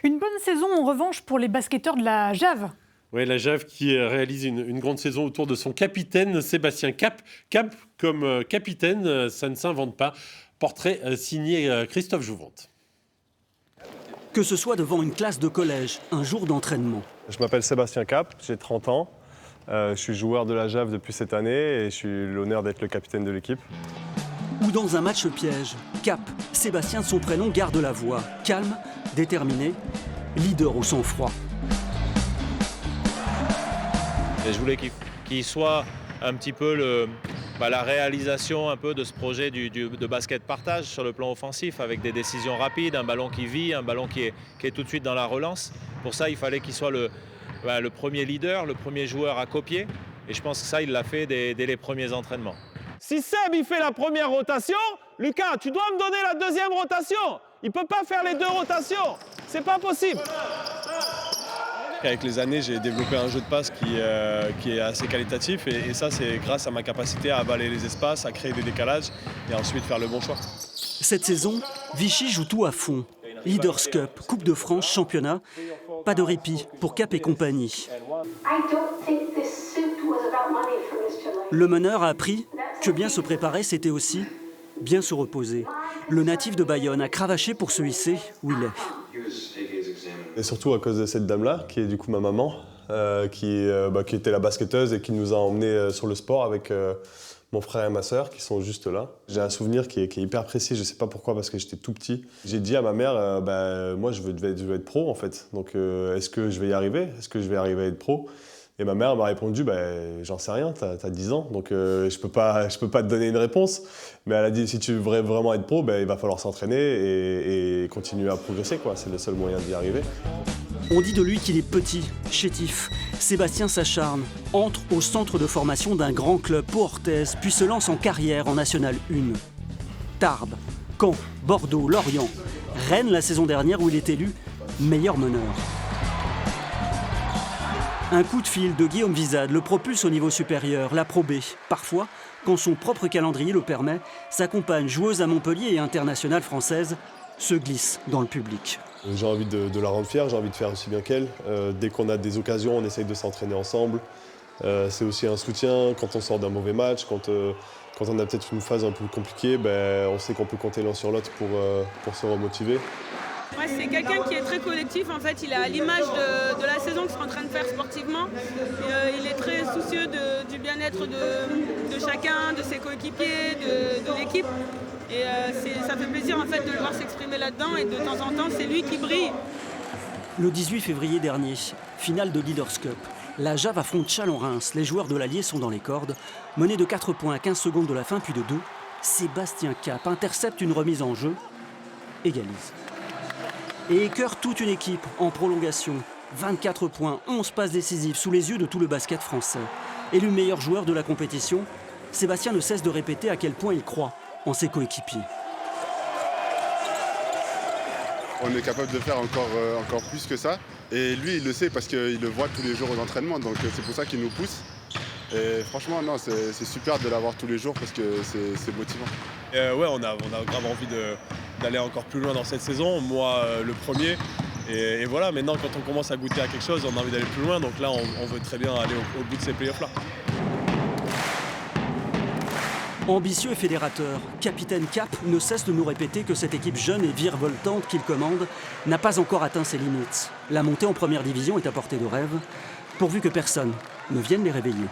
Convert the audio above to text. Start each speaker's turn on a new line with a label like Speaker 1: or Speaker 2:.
Speaker 1: Une bonne saison en revanche pour les basketteurs de la Jave.
Speaker 2: Oui, la Jave qui réalise une grande saison autour de son capitaine Sébastien Cap. Cap comme capitaine, ça ne s'invente pas. Portrait signé Christophe Jouvente.
Speaker 3: Que ce soit devant une classe de collège, un jour d'entraînement.
Speaker 4: Je m'appelle Sébastien Cap, j'ai 30 ans. Je suis joueur de la Jave depuis cette année et je suis l'honneur d'être le capitaine de l'équipe.
Speaker 3: Ou dans un match piège, Cap, Sébastien de son prénom garde la voix. Calme, déterminé, leader au sang-froid.
Speaker 5: Et je voulais qu'il soit un petit peu la réalisation un peu de ce projet de basket partage sur le plan offensif avec des décisions rapides, un ballon qui vit, un ballon qui est tout de suite dans la relance. Pour ça, il fallait qu'il soit le premier leader, le premier joueur à copier. Et je pense que ça, il l'a fait dès les premiers entraînements.
Speaker 6: Si Seb il fait la première rotation, Lucas, tu dois me donner la deuxième rotation. Il ne peut pas faire les deux rotations. C'est pas possible.
Speaker 4: Avec les années, j'ai développé un jeu de passe qui est assez qualitatif et ça, c'est grâce à ma capacité à avaler les espaces, à créer des décalages et ensuite faire le bon choix.
Speaker 3: Cette saison, Vichy joue tout à fond. Leaders Cup, Coupe de France, championnat. Pas de répit pour Cap et compagnie. Le meneur a appris que bien se préparer, c'était aussi bien se reposer. Le natif de Bayonne a cravaché pour se hisser où il est.
Speaker 4: Et surtout à cause de cette dame-là, qui est du coup ma maman, qui était la basketteuse et qui nous a emmenés sur le sport avec mon frère et ma sœur qui sont juste là. J'ai un souvenir qui est hyper précis, je ne sais pas pourquoi, parce que j'étais tout petit. J'ai dit à ma mère, moi je veux être pro en fait, donc est-ce que je vais y arriver? Est-ce que je vais arriver à être pro? Et ma mère m'a répondu, j'en sais rien, t'as 10 ans, donc je peux pas te donner une réponse. Mais elle a dit, si tu veux vraiment être pro, il va falloir s'entraîner et continuer à progresser, quoi. C'est le seul moyen d'y arriver.
Speaker 3: On dit de lui qu'il est petit, chétif. Sébastien s'acharne, entre au centre de formation d'un grand club, Pau Orthez, puis se lance en carrière en National 1. Tarbes, Caen, Bordeaux, Lorient, Rennes la saison dernière où il est élu meilleur meneur. Un coup de fil de Guillaume Vizade le propulse au niveau supérieur, la Pro B. Parfois, quand son propre calendrier le permet, sa compagne joueuse à Montpellier et internationale française se glisse dans le public.
Speaker 4: J'ai envie de la rendre fière, j'ai envie de faire aussi bien qu'elle. Dès qu'on a des occasions, on essaye de s'entraîner ensemble. C'est aussi un soutien quand on sort d'un mauvais match, quand on a peut-être une phase un peu compliquée, on sait qu'on peut compter l'un sur l'autre pour se remotiver.
Speaker 7: Ouais, c'est quelqu'un qui est très collectif, en fait, il est à l'image de la saison qu'il sera en train de faire sportivement. Il est très soucieux du bien-être de chacun, de ses coéquipiers, de l'équipe. Et ça fait plaisir en fait de le voir s'exprimer là-dedans et de temps en temps c'est lui qui brille.
Speaker 3: Le 18 février dernier, finale de Leaders Cup. La Jave affronte Chalon-Reims. Les joueurs de l'Allier sont dans les cordes. Menés de 4 points à 15 secondes de la fin, puis de 2, Sébastien Cap intercepte une remise en jeu, égalise. Et écœure toute une équipe en prolongation. 24 points, 11 passes décisives sous les yeux de tout le basket français. Élu meilleur joueur de la compétition, Sébastien ne cesse de répéter à quel point il croit en ses coéquipiers.
Speaker 8: On est capable de faire encore plus que ça. Et lui, il le sait parce qu'il le voit tous les jours aux entraînements. Donc c'est pour ça qu'il nous pousse. Et franchement, non, c'est super de l'avoir tous les jours parce que c'est motivant.
Speaker 4: Ouais, on a grave envie d'aller encore plus loin dans cette saison. Moi, le premier. Et voilà, maintenant, quand on commence à goûter à quelque chose, on a envie d'aller plus loin. Donc là, on veut très bien aller au bout de ces playoffs-là.
Speaker 3: Ambitieux et fédérateur, Capitaine Cap ne cesse de nous répéter que cette équipe jeune et virevoltante qu'il commande n'a pas encore atteint ses limites. La montée en première division est à portée de rêve, pourvu que personne ne vienne les réveiller.